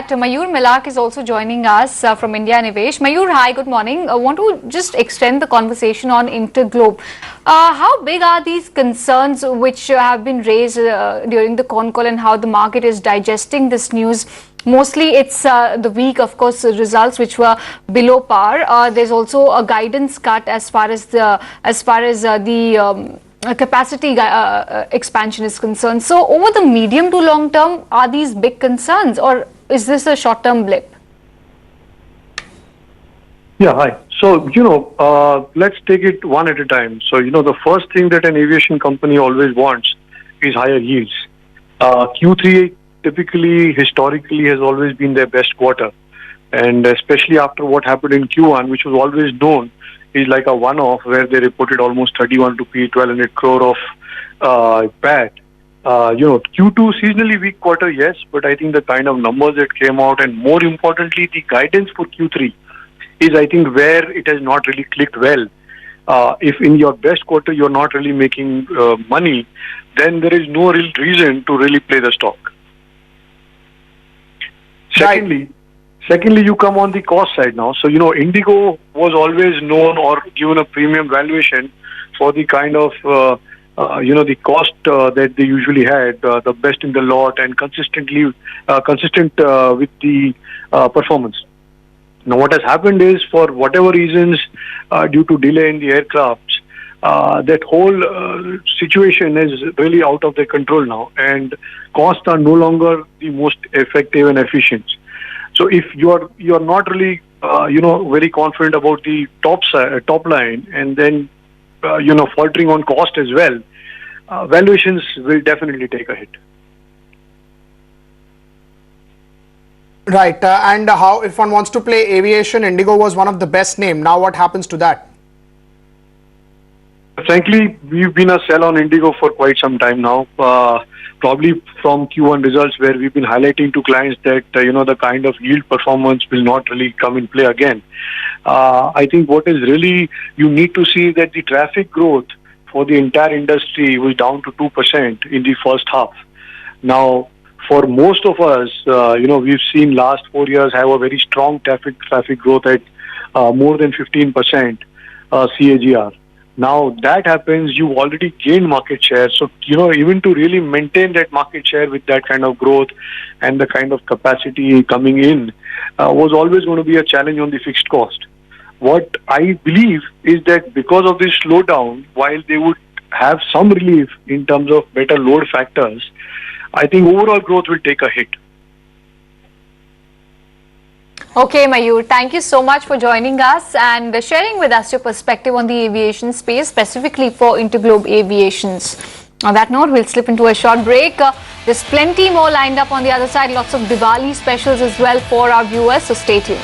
that Mayur Milak is also joining us from IndiaNivesh. Mayur, hi, good morning. I want to just extend the conversation on Interglobe. How big are these concerns which have been raised during the con call and how the market is digesting this news? Mostly it's the week, of course, results which were below par. There's also a guidance cut as far as the capacity expansion is concerned. So over the medium to long term, are these big concerns or is this a short term blip? Yeah, hi. So, let's take it one at a time. So, the first thing that an aviation company always wants is higher yields. Q3 typically, historically, has always been their best quarter. And especially after what happened in Q1, which was always known, is like a one-off where they reported almost 31 rupees, 1,200 crore of PAT. Q2 seasonally weak quarter, yes, but I think the kind of numbers that came out and more importantly, the guidance for Q3 is I think where it has not really clicked well. If in your best quarter you're not really making money, then there is no real reason to really play the stock. Secondly, you come on the cost side now. So, Indigo was always known or given a premium valuation for the kind of, the cost that they usually had, the best in the lot and consistent with the performance. Now, what has happened is for whatever reasons, due to delay in the aircrafts, that whole situation is really out of their control now, and costs are no longer the most effective and efficient. So if you're not really very confident about the top line, and then faltering on cost as well, valuations will definitely take a hit. Right, and how if one wants to play aviation, Indigo was one of the best name. Now what happens to that? Frankly, we've been a sell on Indigo for quite some time now. Probably from Q1 results where we've been highlighting to clients that, the kind of yield performance will not really come in play again. I think what is really you need to see that the traffic growth for the entire industry was down to 2% in the first half. Now, for most of us, we've seen last 4 years have a very strong traffic growth at more than 15% CAGR. Now that happens, you already gained market share. So, even to really maintain that market share with that kind of growth and the kind of capacity coming in was always going to be a challenge on the fixed cost. What I believe is that because of this slowdown, while they would have some relief in terms of better load factors, I think overall growth will take a hit. Okay, Mayur, thank you so much for joining us and sharing with us your perspective on the aviation space, specifically for Interglobe Aviations. On that note, we'll slip into a short break. There's plenty more lined up on the other side, lots of Diwali specials as well for our viewers, so stay tuned.